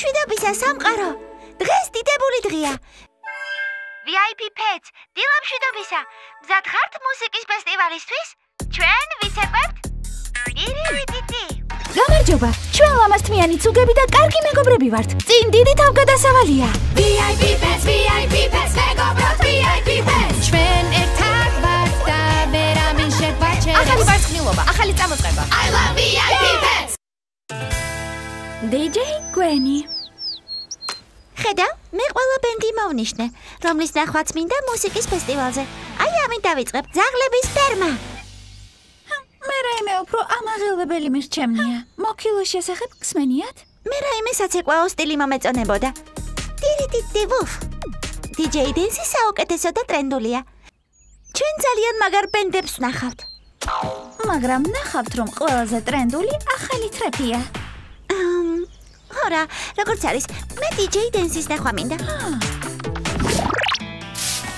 მშვიდობისა სამყარო. დღეს დიდებული დღეა. VIP Pets, დილა მშვიდობისა. მზად ხართ მუსიკის ფესტივალისთვის? ჩვენ ვიცეკვებთ? ტირიტიტი. გამარჯობა. ჩვენ ლამაზთმიანი ცუგები და კარგი მეგობრები ვართ. წინ დიდი თავგადასავალია. VIP Pets, მეგობრად VIP Pets. ჩვენ ერთად ვართ და ვერავინ შეგვაჩერებს. ახალი ვარცხნილობა, ახალი წამოწყება. I love VIP Pets. DJ Gwenny. ხედავ, მე ყველა ბენდი მოვნიშნე, რომლის ნახვაც მინდა მუსიკის ფესტივალზე. აი ამით დავიწყებ ძაღლების ფერმა. მე რაიმე უფრო ამაღელვებელი მირჩემნია. მოკილოს შესახებ გსმენიათ? მე რაიმე საცეკვაო სტილი მომეწონებოდა. ტირიტიტი ვუფ. DJ Dance საუკეთესო და ტრენდულია. ჩვენ ძალიან მაგარ ბენდებს ვნახავთ. მაგრამ ნახავთ, რომ ყველაზე ტრენდული ახალი ტრეპია. Hora, როგორც არის, მე DJ Dance-ის ნახვა მინდა.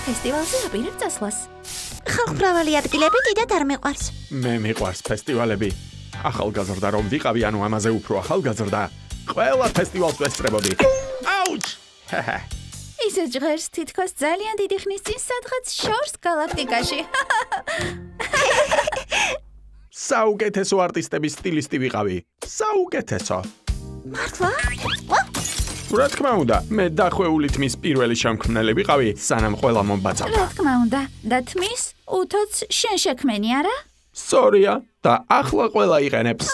ფესტივალზე აპირებ წასვლას. ხალხმრავალი ადგილები დიდად არ მიყვარს. მე მიყვარს ფესტივალები. ახალგაზრდა რომ ვიყავი, ანუ ამაზე უფრო ახალგაზრდა. ყველა ფესტივალს ვესწრებოდი. აუჩ! ისე ჟღერს თითქოს ძალიან დიდი ხნის წინ სადღაც შორს გალაქტიკაში. საუკეთესო არტისტების სტილისტი ვიყავი. საუკეთესო. მართლა? რა თქმა უნდა, მე დახვეული თმის პირველი შემქმნელი ვიყავი, სანამ ყველა მომბაძავდა. რა თქმა უნდა, და თმის უთოც შენ შექმენი, არა? სწორია, და ახლა ყველა იყენებს.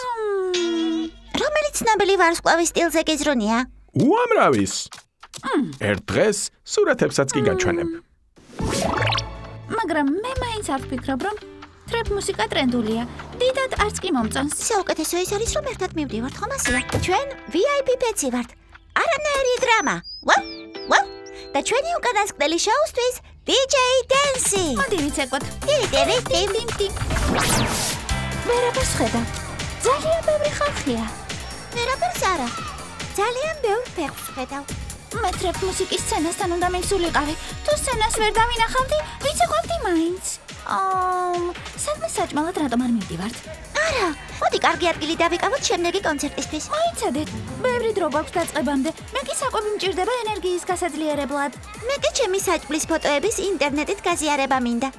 რომელიც ცნობილი ვარსკვლავის სტილზე გიზრუნია? უამრავის. ერთ დღეს სურათებსაც კი გაჩვენებ. მაგრამ მე მაინც არ ვფიქრობ, რომ ტრეპ მუსიკა ტრენდულია. დიდად არც კი მომწონს. საუკეთესო ის არის, რომ ერთად მივდივართ, ხომ ასეა? ჩვენ VIP Pets-ი ვართ. არანაირი დრამა. ვау! და ჩვენი უკანასკნელი შოუსთვის DJ Dance-ი. მოდი ვიცეკვოთ. ტირიტირიტი. ვერაფერს ხედავ. ძალიან ბევრი ხალხია. ვერაფერს არა. ძალიან ბევრ ფეხს ხედავ. მე ტრეპ მუსიკის სცენასთან უნდა მივსულიყავი. თუ სცენას ვერ დავინახავდი, ვიცეკვებდი მაინც. სადმე საჭმელად რატომ არ მივდივართ? არა, მოდი კარგი ადგილი დავიკავოთ შემდეგი კონცერტისთვის. მოიცადეთ, ბევრი დრო გვაქვს დაწყებამდე. მე კი საკვები მჭირდება ენერგიის გასაძლიერებლად. მე კი ჩემი საჭმლის ფოტოების ინტერნეტით გაზიარება მინდა.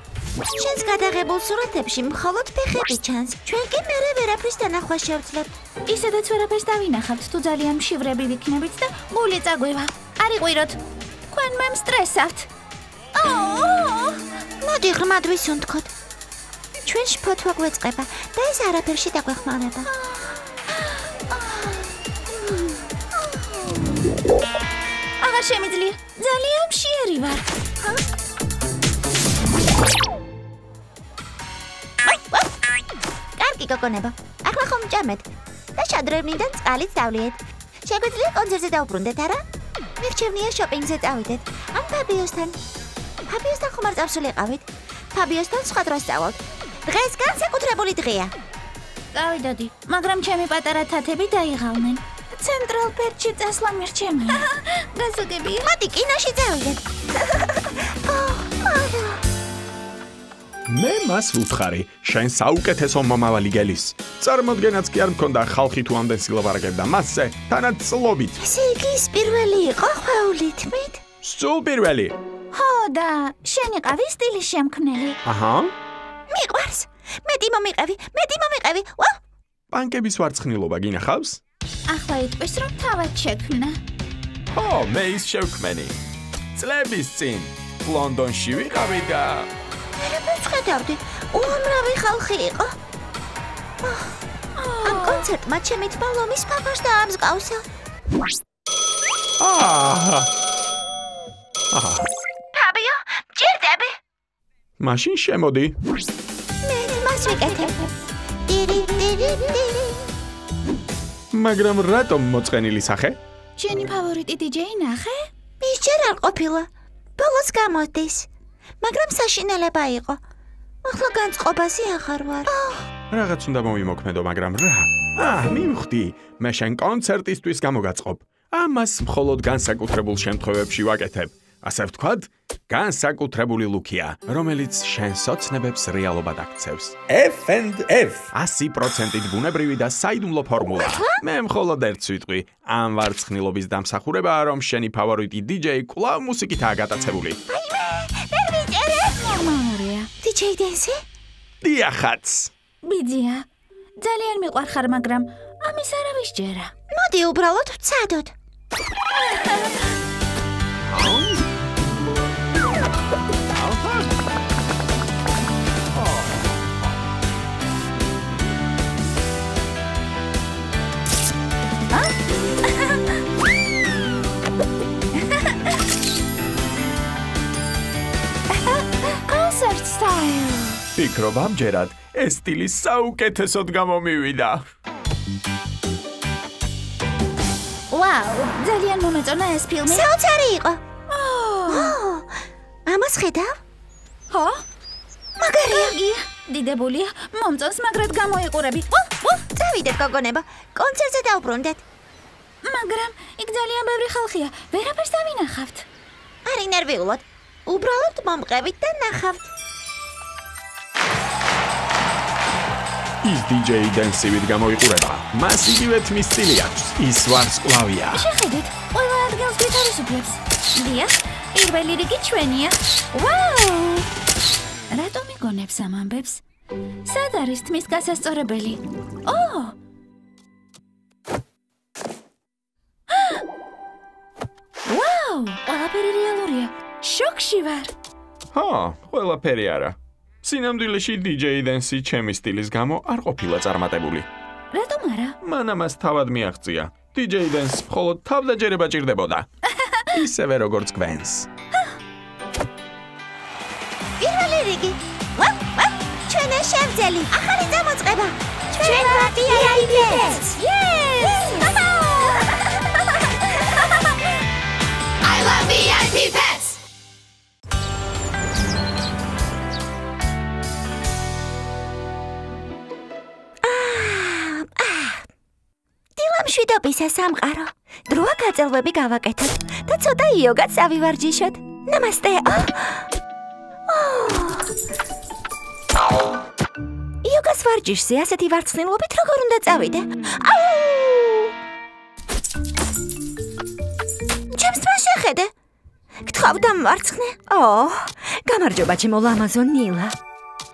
შენს გადაღებულ სურათებში მხოლოდ ფეხები ჩანს. ჩვენ კი მერე ვერაფრის დანახვა შევძლებთ. ისედაც ვერაფერს დავინახავთ, თუ ძალიან მშივრები ვიქნებით და გული წაგვევა. არ იყვიროთ, თქვენ მე მსტრესავთ. მოდი ღრმად ვისუნთქოთ. ჩვენ შფოთვა გვეწყება და ეს არაფერში დაგვეხმარება. აღარ შემიძლია, ძალიან მშიერი ვარ. კარგი გოგონებო, ახლა ხომ ჭამეთ და შადრევნიდან წყალიც დავლიეთ. შეგვიძლია კონცერტზე დავბრუნდეთ, არა? მირჩევნია შოპინგზე წავიდეთ. ან ფაბიოსთან. ფაბიოსთან ხომ არ წავსულიყავით? ფაბიოსთან სხვა დროს წავალთ. დღეს განსაკუთრებული დღეა. წავიდოდი, მაგრამ ჩემი პატარა თათები დაიღალნენ. ცენტრალ პერკში წასვლა მირჩემია. გასაგებია. მოდი კინოში წავიდეთ. მე მას ვუთხარი, შენ საუკეთესო მომავალი გელის. წარმოდგენაც კი არ მქონდა ხალხი თუ ამდენ სილაპარაკებდა მასზე, თანაც წლობით. ესე იგი ის პირველი იყო ხვეული თმით? სულ პირველი. ხო და შენ იყავი სტილის შემქმნელი. აჰა. მიყვარს. მეტი მომიყევი. ვა! პანკების ვარცხნილობა გინახავს? ახლა იტყვის, რომ თავად შექმნა. ხო, მე ის შევქმენი. წლების წინ ლონდონში ვიყავი და ვერაფერს ხედავდი. უამრავი ხალხი იყო. ამ კონცერტმა ჩემი თმა ლომის ფაფას დაამსგავსა. ფაბიო, ჯერდები. მაშინ შემოდი. მე მას ვიკეთებ. ტირიტირიტი. მაგრამ რატომ მოწყენილი სახე? შენი ფავორიტი DJ-ი ნახე? ის ჯერ არ ყოფილა. ბოლოს გამოდის. მაგრამ საშინელება იყო. ახლა განწყობაზე აღარ ვარ. რაღაც უნდა მომიმოქმედო, მაგრამ რა? მივხვდი, მე შენ კონცერტისთვის გამოგაწყობ. ამას მხოლოდ განსაკუთრებულ შემთხვევებში ვაკეთებ. ასე ვთქვათ, განსაკუთრებული ლუკია, რომელიც შენს ოცნებებს რეალობად აქცევს. F&F 100%-ით ბუნებრივი და საიდუმლო ფორმულა. მე მხოლოდ ერთს ვიტყვი, ამ ვარცხნილობის დამსახურებაა, რომ შენი ფავორიტი DJ კვლავ მუსიკითაა გატაცებული. ნორმალურია. DJ Dance? დიახაც. ბიძია. ძალიან მიყვარხარ, მაგრამ ამის არავის ჯერა. მოდი უბრალოდ ვცადოთ. Concert style. ფიქრობ ამჯერად ეს სტილი საუკეთესოდ გამომივიდა. ვაუ, ძალიან მომეწონა ეს ფილმი. საოცარი იყო. ამას ხედავ? ხო? მაგარია. დიდებულია, მომწონს, მაგრად გამოიყურები. წავიდეთ, გოგონებო, კონცერტზე დავბრუნდეთ. მაგრამ იქ ძალიან ბევრი ხალხია, ვერაფერს დავინახავთ. არ ინერვიულოთ. უბრალოდ მომყევით და ნახავთ. ის DJ Dance-ივით გამოიყურება. მას იგივე თმის სტილი აქვს. ის ვარსკვლავია. შეხედეთ, ყველა ადგილს გითარისუფლებს. დიახ, პირველი რიგი ჩვენია. ვაუ! რატომ იგონებს ამ ამბებს? სად არის თმის გასასწორებელი? ვაუ! ყველაფერი რეალურია. შოკში ვარ. ჰა, ყველაფერი არა. სინამდვილეში DJ Dance ჩემი სტილის გამო არ ყოფილა წარმატებული. რატომ არა? მან ამას თავად მიაღწია. DJ Dance მხოლოდ თავდაჯერება ჭირდებოდა. ისევე როგორც გვენს. პირველი რიგი. ჩვენა შევძელი. ახალი წამოწყება. ჩვენ ვართ VIP-ს. Yes! I love VIP-ს. მშვიდობისა სამყარო. დროა გაწელვები გავაკეთოთ და ცოტა იოგაც ავივარჯიშოთ. ნამასტე. იოგას ვარჯიშზე ასეთი ვარცხნილობით როგორ უნდა წავიდე? ჩემს თავს შეხედე. გთხოვ დამვარცხნე. გამარჯობა ჩემო ლამაზო ნილა.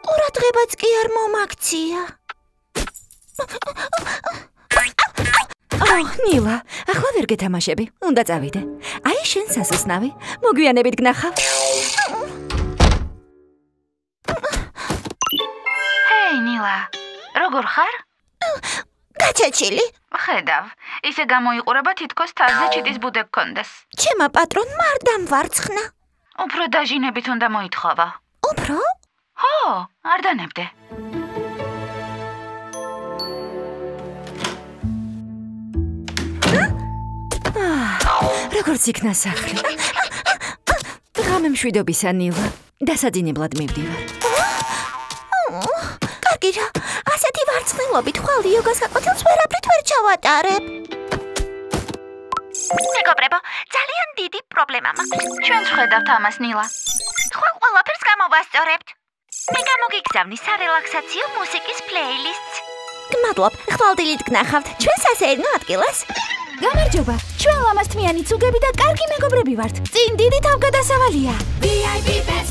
ყურადღებაც კი არ მომაქცია. ნილა, ახლა ვერ გეთამაშები. უნდა წავიდე. აი შენ სასოსნავი. მოგვიანებით გნახავ. ჰეი, ნილა. როგორ ხარ? გაჩეჩილი. ხედავ, ისე გამოიყურება თითქოს თარზე ჩიტის ბუდე გქონდეს. ჩემმა პატრონმა არ დამვარცხნა. უფრო დაჟინებით უნდა მოითხოვა. უფრო? ხო, არ დანებდე. როგორც იქნა სახლი. ღამე მშვიდობისა ნილა. დასაძინებლად მივდივარ. კარგი რა, ასეთი ვარცხნილობით ხვალ იოგას გაკვეთილს ვერაფრით ვერ ჩავატარებ. მეგობრებო, ძალიან დიდი პრობლემა მაქვს. ჩვენც ხედავთ ამას, ნილა. ხვალ ყველაფერს გამოვასწორებთ. მე გამოგიგზავნი სარელაქსაციო მუსიკის პლეილისტს. გმადლობ, ხვალდილით გნახავთ ჩვენს ასეირნო ადგილას. გამარჯობა, ჩვენ ლამაზთმიანი ცუგები და კარგი მეგობრები ვართ. წინ დიდი თავგადასავალია. VIP-ს,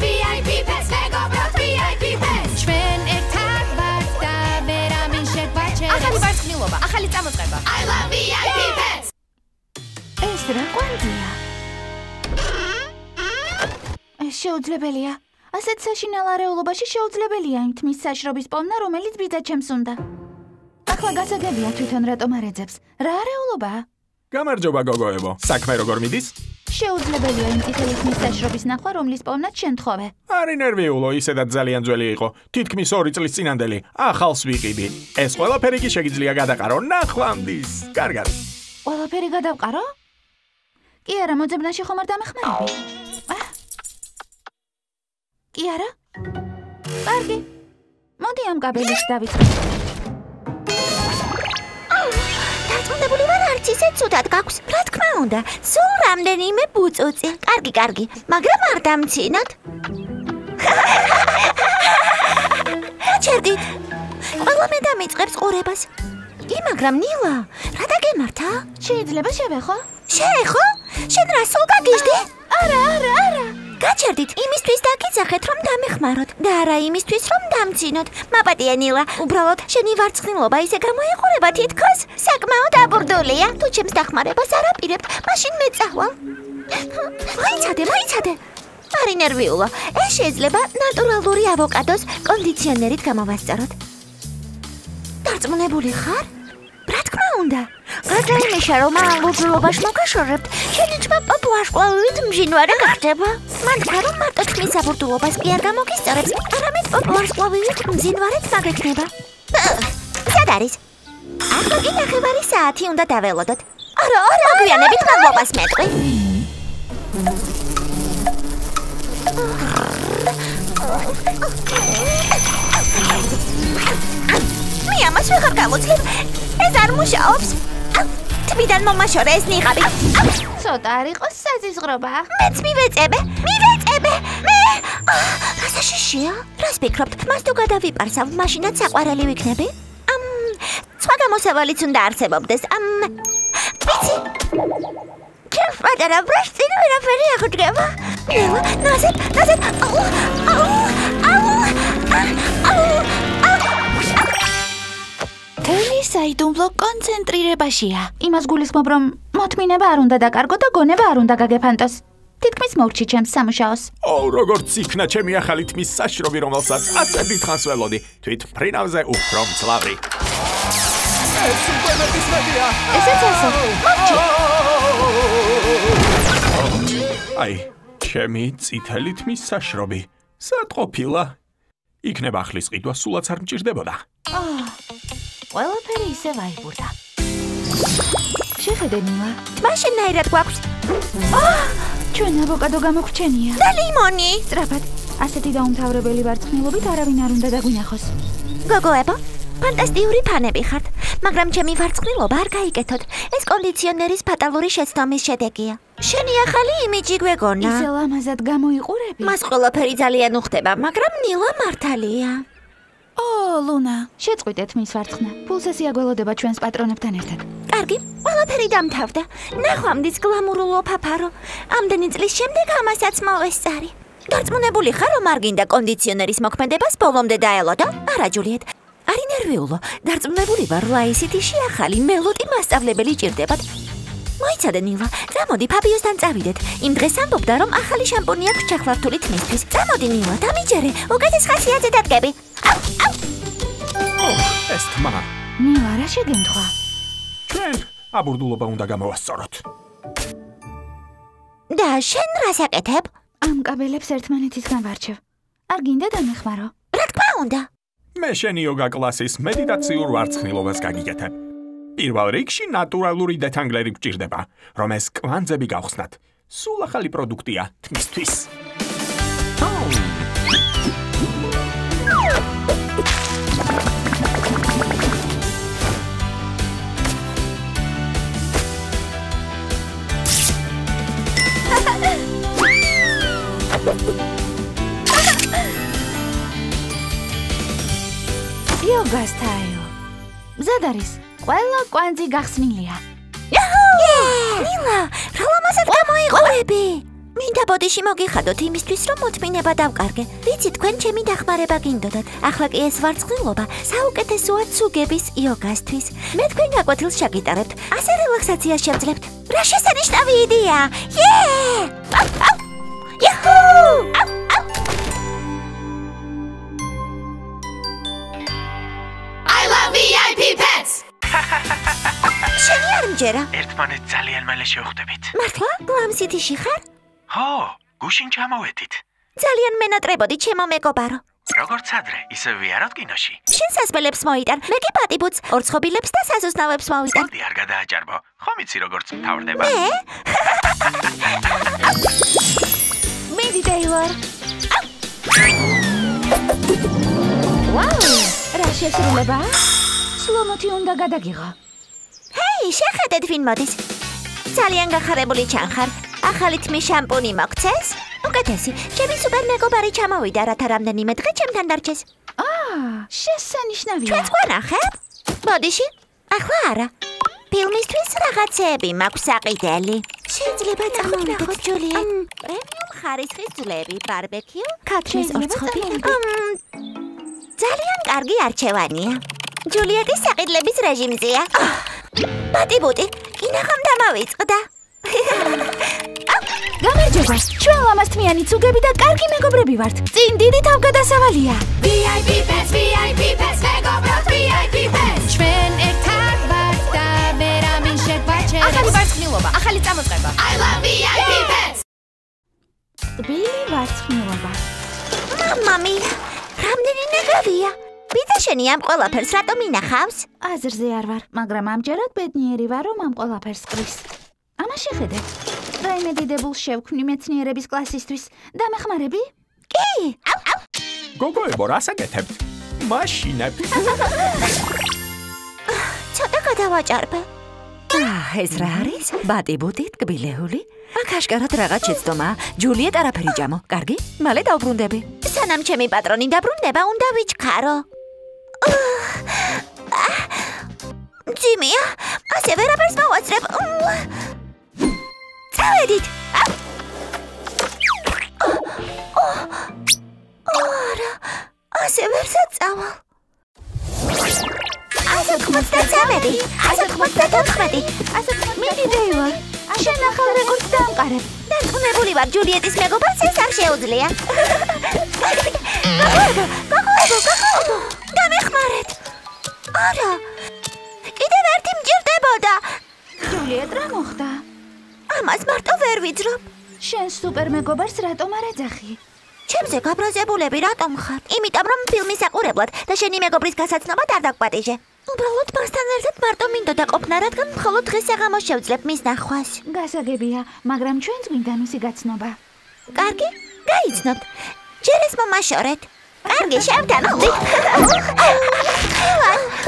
მეგობრებო, VIP-ს. ჩვენ ერთად ვართ და ვერავინ შეგვაჩერებს. ახალი ვარცხნილობა, ახალი წამოწყება. I love VIP-ს. ეს რა კვანტია? ეს შეუძლებელია. ასეთ საშინელ არეულობაში შეუძლებელია იმ თმის საშრობის პოვნა, რომელიც ბიძაჩემს უნდა. ახლა გასაგებია თვითონ რატომ არ ეძებს. რა არეულობაა? გამარჯობა გოგოებო. საქმე როგორ მიდის? შეუძლებელია იმ წითელი ხმის საშრობის ნახვა, რომლის პოვნაც შენ თხოვე. არ ინერვიულო, ისედაც ძალიან ძველი იყო. თითქმის 2 წლის წინანდელი. ახალს ვიყიდი. ეს ყველაფერი კი შეგიძლია გადაყარო ნახვამდის. კარგად. ყველაფერი გადავყარო? კი არა, მოძებნაში ხომ არ დამეხმარები? კი არა? კარგი. მოდი ამ კაბელით დავიწყებ. დარწმუნებული ვარ არ მაინც ისე ცუდად გაქვს. რა თქმა უნდა, სულ რამდენიმე ბუწუწი. კარგი, მაგრამ არ დამცინოთ. ჩერდით. ყველა მე დამიწყებს ყურებას. კი, მაგრამ ნილა, რა დაგემართა? შეიძლება შევეხო? შეეხო? შენ რა სულ გაგიჟდი? არა. გაჩერდით იმისთვის დაგიძახეთ რომ დამეხმაროთ და არა იმისთვის რომ დამცინოთ. მაპატია ნილა, უბრალოდ შენი ვარცხნილობა ისე გამოიყურება თითქოს საკმაოდ აბურდულია. თუ ჩემს დახმარებას არ აპირებთ, მაშინ მე წავალ. მოიცადე. არ ინერვიულო. ეს შეიძლება ნატურალური ავოკადოს კონდიციონერით გამოვასწოროთ. დარწმუნებული ხარ? რა თქმა უნდა. გარდა იმისა, რომ ალბურძულობაში მოგაშორებთ, შენი ძმა პოპულარსკვლავით მჟინვარე გახდება. მან თქვა, რომ მარტო თმის აბურდულობას კი არ გამოგისწორებს, არამედ პოპულარსკვლავით მძინვარეთ მაგექნება. სად არის? ახლა კი 9 საათი უნდა დაველოდოთ. არა, მოგვიანებით მადლობას მეტყვი. მე ამას ვეღარ გავუძლებ. ეს არ მუშაობს. თბიდან მომაშორე ეს ნიღაბი. ცოტა არ იყოს საზიზღრობა. მეც მივეწებე. მე. რასა შიშია? რას ფიქრობთ? მას თუ გადავიპარსავ, მაშინაც საყვარელი ვიქნები? სხვა გამოსავალიც უნდა არსებობდეს. ვიცი. ჩემს პატარა ბრაშს წინ ვერაფერი აღდგება. ნელა, ნაზეთ. თელი საიდუმლო კონცენტრირებაშია. იმას გულისხმობ, რომ მოთმინება არ უნდა დაკარგო და გონება არ უნდა გაგეფანტოს. თითქმის მოვრჩი ჩემს სამუშაოს. როგორც იქნა ჩემი ახალი თმის საშრობი, რომელსაც ასე დიდხანს ველოდი. თვით ფრინავზე უფრო მძლავრი. ეს უკვე მეტისმეტია. ესეც ასე. აი, ჩემი წითელი თმის საშრობი. სად ყოფილა? იქნება ახლის ყიდვა სულაც არ მჭირდებოდა. ყველაფერი ისე ვაიბურდა. შეხედე ნილა. თმა შენაირად გვაქვს. ჩვენ ავოკადო გამოგვჩენია. და ლიმონი. სწრაფად. ასეთი დაუმთავრებელი ვარცხნილობით არავინ არ უნდა დაგვინახოს. გოგოებო, ფანტასტიკური ფანები ხართ, მაგრამ ჩემი ვარცხნილობა არ გაიკეთოთ. ეს კონდიციონერის ფატალური შეცდომის შედეგია. შენი ახალი იმიჯი გვეგონა. ისე ლამაზად გამოიყურები. მას ყველაფერი ძალიან უხდება, მაგრამ ნილა მართალია. ლუნა. შეწყვიტეთ მის ვარცხნა. ფულსესია გველოდება ჩვენს პატრონებთან ერთად. კარგი, ყველაფერი დამთავრდა. ნახვამდის გლამურულო ფაფარო. ამდენი წლის შემდეგ ამასაც მოვესწარი. დარწმუნებული ხარ, რომ არ გინდა კონდიციონერის მოქმედებას ბოლომდე დაელოდო? არა, ჯულიეტ. არ ინერვიულო. დარწმუნებული ვარ, რომ აისითიში ახალი მელოდი მასწავლებელი ჭირდებათ. მოიცადე ნილა, წამოდი ფაბიოსთან წავიდეთ. იმ დღეს ამბობდა, რომ ახალი შამპუნი აქვს ჩახლართული თმისთვის. წამოდი ნილა, დამიჯერე. უკეთეს ხასიათზე დადგები. ეს თმა. ნილა, რა შეგემთხვა? ჩვენ აბურდულობა უნდა გამოვასწოროთ. და შენ რას აკეთებ? ამ კაბელებს ერთმანეთისგან ვარჩევ. არ გინდა დამეხმარო? რა თქმა უნდა. მე შენი იოგა კლასის მედიტაციურ ვარცხნილობას გაგიკეთებ. პირველ რიგში ნატურალური დეთანგლერი გჭირდება, რომ ეს კვანძები გავხსნათ. სულ ახალი პროდუქტია თმისთვის. იოგა სტაილ. მზად არის. ყველა კვანძი გახსნილია. ნილა, რა ლამაზად გამოიყურები. მინდა ბოდიში მოგიხადოთ იმისთვის, რომ მოთმინება დავკარგე. ვიცი, თქვენ ჩემი დახმარება გინდოდათ. ახლა კი ეს ვარცხნილობა საუკეთესოა ცუგების იოგასთვის. მე თქვენ გაკვეთილს შეგიტარებთ. ასე რელაქსაციას შევძლებთ. რა შესანიშნავი იდეა! I love VIP Pets! შენი არ მჯერა? ერთმანეთს ძალიან მალე შევხვდებით. მართლა? გლამ სიტიში ხარ? ხო, გუშინ ჩამოვედით. ძალიან მენატრებოდი, ჩემო მეგობარო. როგორც ადრე, ისე ვიაროთ კინოში. შენ სასმელებს მოიტან, მე კი პატიბუც, ორცხობილებს და საზუსტავებს მოვიტან. მოდი არ გადააჭარბო. ხომ იცი როგორც მთავრდება? მიდი ტეილორ. ვაუ! რა შესრულება? სლომოთი უნდა გადაგიღო. ჰეი, შეხედეთ ვინ მოდის. ძალიან გახარებული ჩანხარ. ახალი თმის შამპუნი მოგცეს? უკეთესი, ჩემი სუპერ მეგობარი ჩამოვიდა, რათა რამდენიმე დღე ჩემთან დარჩეს. შესანიშნავია. ჩვენც გვანახებ? ბოდიში, ახლა არა. ფილმისთვის რაღაცეები მაქვს საყიდელი. შეიძლება წამოვიდეთ, ჯულიეტ. პრემიუმ ხარისხის ძვლები, ბარბეკიუ, ქათმის ორცხობი. ძალიან კარგი არჩევანია. ჯულიეტის საყიდლების რეჟიმზეა. ბატიბუტი, კინაღამ დამავიწყდა. გამარჯობა, ჩვენ ლამაზთმიანი ცუგები და კარგი მეგობრები ვართ. წინ დიდი თავგადასავალია. VIP Pets, VIP Pets, მეგობრად VIP Pets. ჩვენ ერთად ვართ და ვერავინ შეგვაჩერებს. ახალი ვარცხნილობა, ახალი წამოწყება. I love VIP Pets. ტბილი ვარცხნილობა. მამამია, რამდენი ნაგავია. ბიძა შენი ამ ყველაფერს რატომ ინახავს? აზრზე არ ვარ, მაგრამ ამჯერად ბედნიერი ვარ, რომ ამ ყველაფერს ყრის. ამაში ხედე. რაიმე დიდებულს შევქმნი მეცნიერების კლასისთვის. დამეხმარები? კი. გოგოებო, რას აკეთებთ? მაშინებ. ცოტა გადავაჭარბე. ეს რა არის? ბატიბუტი, ტკბილეული? აქ აშკარად რაღაც შეცდომა. ჯულიეტ არაფერი ჭამო. კარგი? მალე დავბრუნდები. სანამ ჩემი პატრონი დაბრუნდება, უნდა ვიჩქარო. ძიმია, ასე ვერაფერს მოვაძლებ. წავედით. არა, ასე ვერ საწავალ. 193, 194, 194. მიდი დეილორ, შენ ახალ რეკორდს დაამყარებ. დარწმუნებული ვარ, ჯულიეტის მეგობარს ეს არ შეუძლია. გახოებო, დამეხმარეთ. არა, კიდევ ერთი მჭირდებოდა. ჯულიეტ, რა მოხდა? ამას მარტო ვერ ვიძრობ. შენ სუპერ მეგობარს რატომ არ ეძახი? ჩემზე გაბრაზებულები რატომ ხარ? იმიტომ რომ ფილმის საყურებლად და შენი მეგობრის გასაცნობად არ დაგპატიჟე. უბრალოდ მასთან ერთად მარტო მინდოდა ყოფნა, რადგან მხოლოდ დღეს საღამოს შევძლებ მის ნახვას. გასაგებია, მაგრამ ჩვენც გვინდა მისი გაცნობა. კარგი, გაიცნობთ. ჯერ ეს მომაშორეთ. კარგი, შევთანხმდით.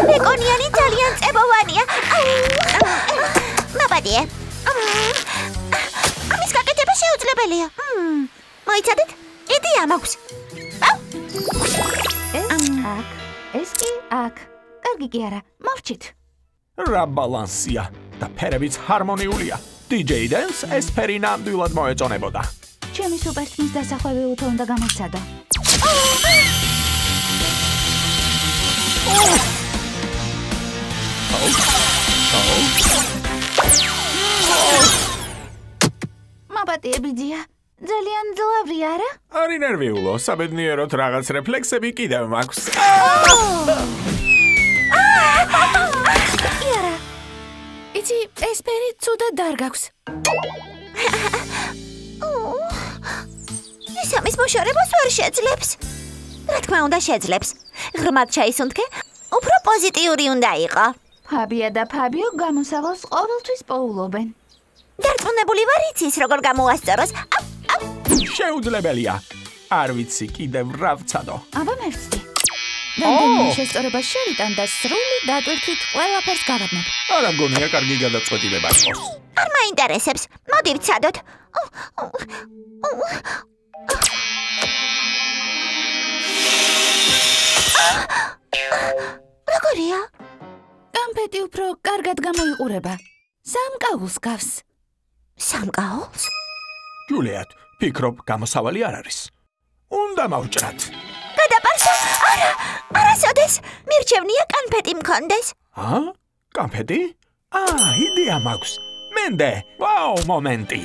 მეკონიანი ძალიან წებოვანია. მაპატიე. ამის გაკეთება შეუძლებელია. მოიცადეთ? იდეა მაქვს. ეს კი აქ. კარგი კი არა, მოვჭით. რა ბალანსია და ფერებიც ჰარმონიულია. DJ Dance ეს ფერი ნამდვილად მოეწონებოდა. ჩემი სუპერთმის დასახვევი უთო უნდა გამოცადო. მაპატიები ძია, ძალიან ძლავრი არა? არ ინერვიულო, საბედნიეროდ რაღაც რეფლექსები კიდევ მაქვს. იარა, იცი, ეს ფერი ცუდად დარგავს. ის ამის მოშორებას ვერ შეძლებს. რა თქმა უნდა შეძლებს. ღრმად ჩაისუნთქე, უფრო პოზიტიური უნდა იყო. ფაბია და ფაბიო გამოსავალს ყოველთვის პოულობენ. დარწმუნებული ვარ იცის როგორ გამოასწოროს. შეუძლებელია. არ ვიცი კიდევ რა ვცადო. აბა მე ვცდი. რამდენიმე შესწორებას შევიტან და სრული დატვირთვით ყველაფერს გავაბნებ. არა მგონია კარგი გადაწყვეტილება იყოს. არ მაინტერესებს. მოდი ვცადოთ. როგორია? კამფეტი უფრო კარგად გამოიყურება. სამკაულს გავს. სამკაულს? ჯულიეტ, ფიქრობ გამოსავალი არ არის. უნდა მოვჭრათ. გადაპარსო? არა, არასოდეს. მირჩევნია კანფეტი მქონდეს. კანფეტი? იდეა მაქვს. მენდე. ვაუ, მომენტი.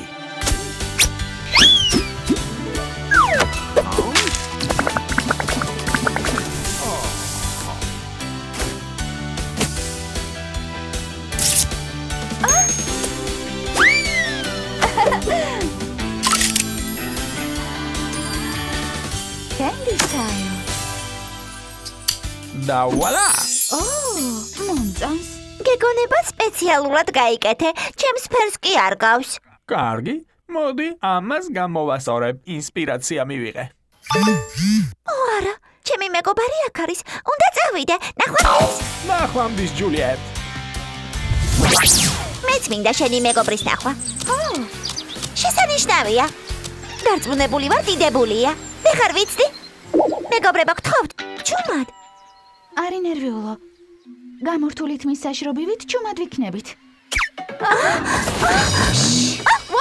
Candy style. და ვალა! მომწონს. გეგონება სპეციალურად გაიკეთე, ჩემს ფერს კი არ გავს. კარგი, მოდი ამას გამოვასწორებ, ინსპირაცია მივიღე. არა, ჩემი მეგობარი აქ არის, უნდა წავიდე, ნახვამდის. ნახვამდის, ჯულიეტ. მაინც მინდა შენი მეგობრის ნახვა. შესანიშნავია. დარწმუნებული ვარ, დიდებულია. მე ხარ ვიცდი? მეგობრებო, გთხოვთ, ჩუმად. არი ნერვიულო. გამორთული თმის საშრობივით ჩუმად ვიქნებით.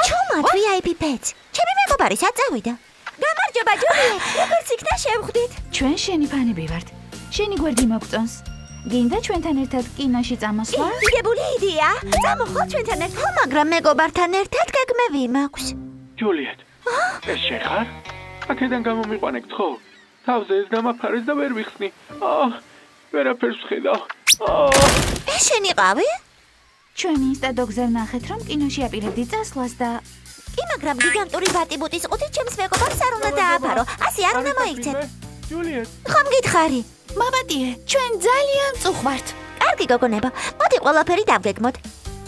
ჩუმად VIP Pets. ჩემი მეგობარი საწავიდა. გამარჯობა, ჯულიეტ. როგორც იქნა შევხვდით? ჩვენ შენი ფანები ვართ. შენი გვერდი მოგწონს. გინდა ჩვენთან ერთად კინოში წამოსვლა? დიდებული იდეა. წამოხვალ ჩვენთან ერთად, მაგრამ მეგობართან ერთად გეგმები მაქვს. ჯულიეტ, ეს შენ ხარ? აქედან გამომიყვანე გთხოვ. თავზე ეს გამაფარეს და ვერ ვიხსნი. ვერაფერს ვხედავ. ეს შენი ყავი? ჩვენ ინსტადოგზე ვნახეთ, რომ კინოში აპირებდი წასვლას და კი, მაგრამ გიგანტური ბატიბუტის ყუთით ჩემს მეგობარს არ უნდა დააფარო. ასე არ უნდა მოიქცეთ. ჯულიეტ, ხომ გითხარი? მამატიე, ჩვენ ძალიან წუხვართ. კარგი გოგონება, მოდი ყველაფერი დავგეგმოთ.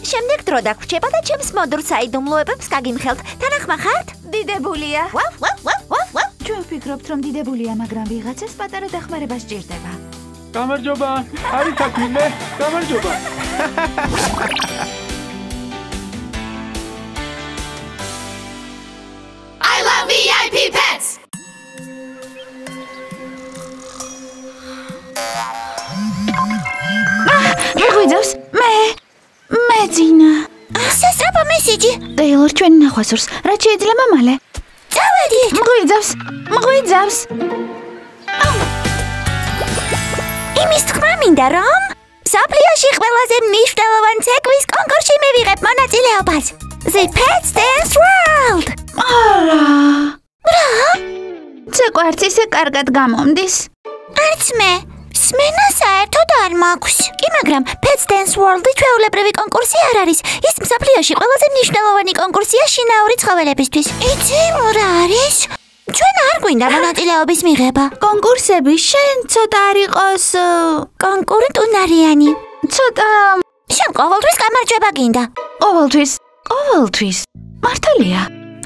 შემდეგ დრო დაგვრჩება და ჩემს მოდურ საიდუმლოებებს გაგიმხელთ. თანახმა ხართ? დიდებულია. ვავ. ჩვენ ვფიქრობთ, რომ დიდებულია, მაგრამ ვიღაცას პატარა დახმარება სჭირდება. გამარჯობა. არის საქმე? გამარჯობა. I love VIP Pets. მოგვიძავს? მე ძინა. სასწრაფო მესიჯი. ტეილორ ჩვენი ნახვასურს, რაც შეიძლება მალე. წავედით. მოგვიძავს. იმის თქმა მინდა, რომ მსოფლიოში ყველაზე მნიშვნელოვანი ცეკვის კონკურსში მივიღებ მონაწილეობას. The Pets Dance World. რა? ცეკვა არც ისე კარგად გამომდის. არც მე. სმენა საერთოდ არ მაქვს. კი, მაგრამ Pets Dance World-ი ჩვეულებრივი კონკურსი არ არის. ის მსოფლიოში ყველაზე მნიშვნელოვანი კონკურსია შინაური ცხოველებისთვის. იცი, რა არის? ჩვენ არ გვინდა მონაწილეობის მიღება. კონკურსები შენ ცოტა არ იყოს კონკურენტუნარიანი. ცოტა შენ ყოველთვის გამარჯვება გინდა. ყოველთვის. მართალია.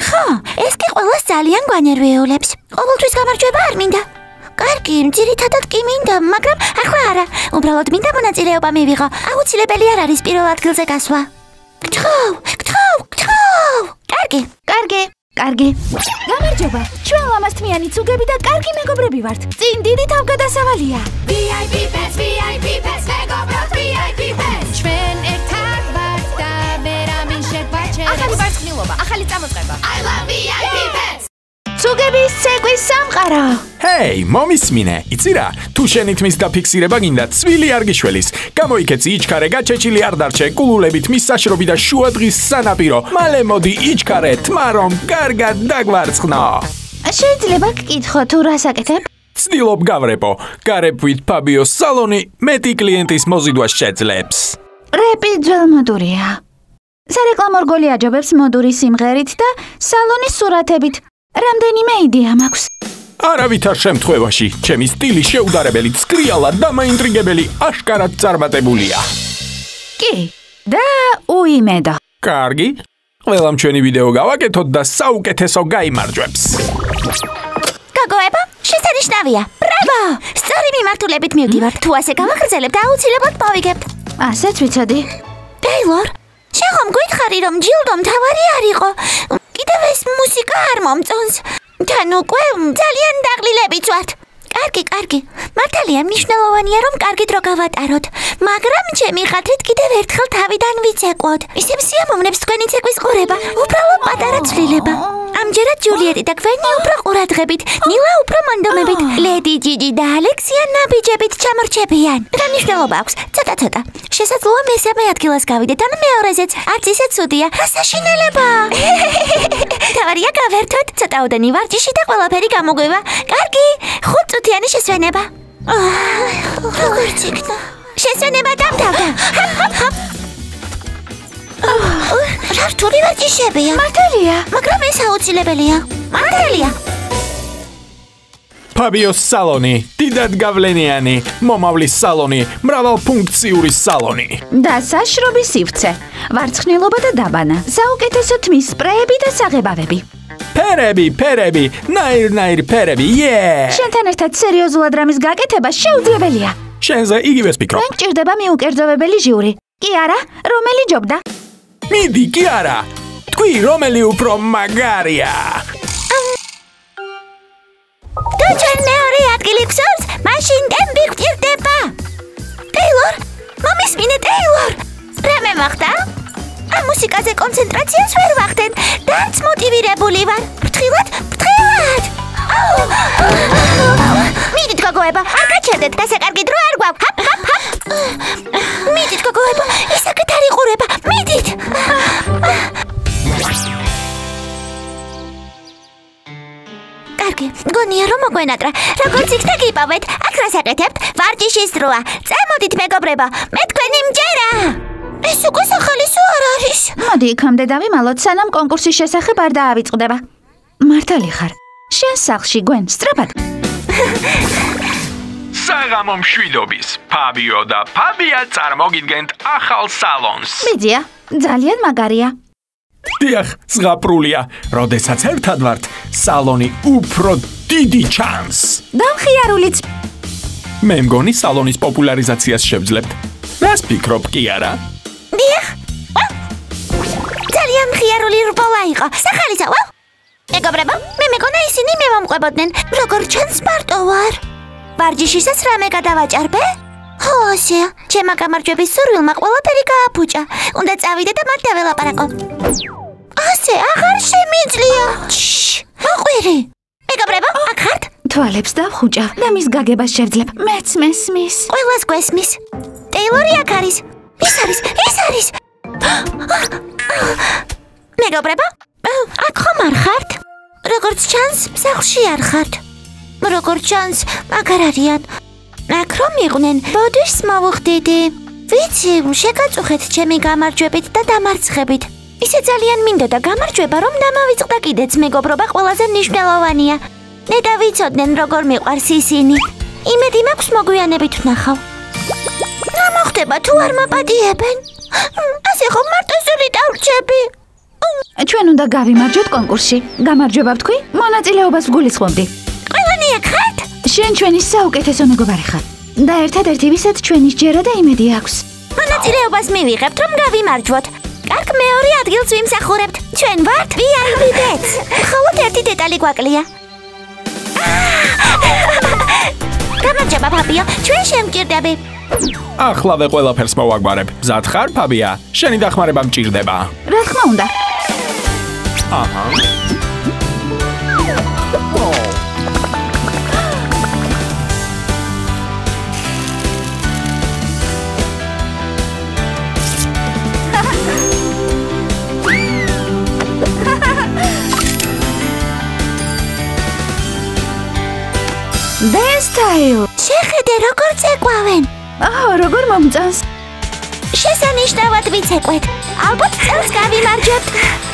ხო, ეს კი ყველას ძალიან გვანერვიულებს. ყოველთვის გამარჯვება არ მინდა. კარგი, ძირითადად კი მინდა, მაგრამ ახლა არა. უბრალოდ მინდა მონაწილეობა მივიღო. აუცილებელი არ არის პირველ ადგილზე გასვლა. გთხოვ. კარგი. გამარჯობა. ჩვენ ლამაზთმიანი ცუგები და კარგი მეგობრები ვართ. წინ დიდი თავგადასავალია. VIP Pets, VIP Pets, მეგობრად VIP Pets. ჩვენ ერთად ვართ და ვერამინ შეგვაჩერებს. ახალი ვარცხნილობა, ახალი წამოწყება. I love VIP Pets. ცუგების ცეკვის სამყარო. ჰეი, მომისმინე. იცი რა? თუ შენი თმის დაფიქსირება გინდა, ცვილი არ გიშველის. გამოიქეცი იჩქარე, გაჩეჩილი არ დარჩე, კულულებით მის საშრობი და შუადღის სანაპირო. მალე მოდი იჩქარე, თმა რომ კარგად დაგვარცხნო. შეიძლება გკითხო თუ რას აკეთებ? ცდილობ გავრეპო. გარებვით ფაბიოს სალონი მეტი კლიენტის მოზიდვას შეძლებს. რეპი ძველმოდურია. სარეკლამო რგოლი აჯობებს მოდური სიმღერით და სალონის სურათებით. რამდენიმე იდეა მაქვს. არავითარ შემთხვევაში, ჩემი სტილი შეუდარებელი, ცკრიალა და მაინტრიგებელი აშკარად წარმატებულია. კი, და უიმედო. კარგი. ყველამ ჩვენი ვიდეო გავაკეთოთ და საუკეთესო გაიმარჯვებს. გოგოებო, შესანიშნავია. ბრავო! სწორი მიმართულებით მივდივართ. თუ ასე გავაგრძელებთ, აუცილებლად მოვიგებთ. ასეც ვიცოდი. ტეილორ, შენ ხომ გვითხარი, რომ ჯილდო მთავარი არ იყო? კიდევ ეს მუსიკა არ მომწონს. თან უკვე ძალიან დაღლილებიც ვართ. კარგი. მართალია მნიშვნელოვანია, რომ კარგი დრო გავატაროთ. მაგრამ ჩემი ხათრით კიდევ ერთხელ თავიდან ვიცეკვოთ. ისევ სიამოვნებს თქვენი ცეკვის ყურება. უბრალო პატარა ცვლილება. ამჯერად ჯულიეტი და გვენი უფრო ყურადღებით, ნილა უფრო მონდომებით, ლედი ჯიჯი და ალექსია ნაბიჯებით ჩამორჩებიან. რა მნიშვნელობა აქვს? ცოტა. შესაძლოა მესამე ადგილას გავიდეთ, ან მეორეზეც. არც ისე ცუდია. რა საშინელება! თავარია გავერთოთ, ცოტაოდენი ვარჯიში და ყველაფერი გამოგვივა. კარგი, 5 წუთიანი შესვენება. როგორც იქნა. შესვენება დამთავრდა. რა რთული ვარჯიშებია. მართალია. მაგრამ ეს აუცილებელია. მართალია. ფაბიოს სალონი, დიდად გავლენიანი, მომავლის სალონი, მრავალფუნქციური სალონი. და საშრობის სივრცე, ვარცხნილობა და დაბანა, საუკეთესო თმის სპრეები და საღებავები. ფერები, ნაირ ფერები, შენთან ერთად სერიოზულად რამის გაკეთება შეუძლებელია. შენზე იგივეს ფიქრობ. ჩვენ გჭირდება მიუკერძოვებელი ჟიური. კი არა, რომელი ჯობდა? მიდი კი არა თქვი რომელი უფრო მაგარია თუ ჩვენ მეორე ადგილი გსურს მაშინ ტემპი გვჭირდება ტეილორ მომისმინე ტეილორ რამე მოხდა ამ მუსიკაზე კონცენტრაციას ვერ ვახდენ დაც მოტივირებული ვარ ფრთხილად მიდით გოგოება არ გაჩერდეთ დასაკარგი დრო არ გვაქვს ჰაპ ჰაპ ჰაპ მიდით გოგოება ისაკეთ არ იყურება მიდით კარგი გონია რომ მოგვენატრა როგორც იქ და გიპოვეთ აქ რას აკეთებთ ვარჯიშის დროა წამოდით მეგობრებო მე თქვენი მჯერა ეს უკვე სახალისო არ არის მოდი იქამდე დავიმალოთ სანამ კონკურსის შესახებ არ დაავიწყდება მართალი ხარ შენ სახლში გვენ სწრაფად საღამო მშვიდობის ფაბიო და ფაბია წარმოგიდგენთ ახალ სალონს მიდია ძალიან მაგარია დიახ ზღაპრულია როდესაც ერთად ვართ სალონი უფრო დიდი ჩანს დამხიარულიც მე მგონი სალონის პოპულარიზაციას შევძლებთ რას ფიქრობ კი არა დიახ ძალიან მხიარული რბოლა იყო სახალისო მეგობრებო მე მეგონა ისინი მე მომყვებოდნენ როგორ ჩანს მარტო ვარ ვარჯიშისაც რამე გადავაჭარბე ხო ასეა ჩემმა გამარჯვების სურვილმა ყველაფერი გააფუჭა უნდა წავიდე და მათ დაველაპარაკო ასე აღარ შემიძლია მოყვირი მეგობრებო აქ ხართ თვალებს დავხუჭავ და მის გაგებას შევძლებ მეც მესმის ყველას გვესმის ტეილორი აქ არის ის არის მეგობრებო აქ ხომ არ ხართ როგორც ჩანს სახლში არ ხართ როგორც ჩანს მაგარ არიან აქ რომ იყვნენ ბოდიშს მოვუხდიდი ვიცი შეგაწუხეთ ჩემი გამარჯვებით და დამარცხებით ისე ძალიან მინდოდა გამარჯვება რომ დამავიწყდა კიდეც მეგობრობა ყველაზე მნიშვნელოვანია მე დავიცოდნენ როგორ მიყვარს ისინი იმედი მაქვს მოგვიანებით ვნახავ რა მოხდება თუ არ მაპატიებენ ასე ხომ მარტო სული დავრჩები ჩვენ უნდა გავიმარჯვოთ კონკურსში გამარჯვება ვთქვი მონაწილეობას ვგულისხმობდი ყველანი აქ ხართ შენ ჩვენი საუკეთესო მეგობარი ხარ და ერთადერთი ვისაც ჩვენი ჯერა და იმედი აქვს მონაწილეობას მივიღებთ რომ გავიმარჯვოთ კარგ მეორე ადგილს ვიმსახურებთ ჩვენ ვართ VIP Pets მხოლოდ ერთი დეტალი გვაკლია გამარჯობა ფაბიო ჩვენ შემგჭირდები ახლავე ყველაფერს მოვაგვარებ მზად ხარ ფაბია შენი დახმარება მჭირდება რა თქმა უნდა აჰა დესტაილ შეხედე როგორ წეკვავენ როგორ მომწონს შესანიშნავად ვიცეკვეთ ალბათ წელს გავიმარჯვებთ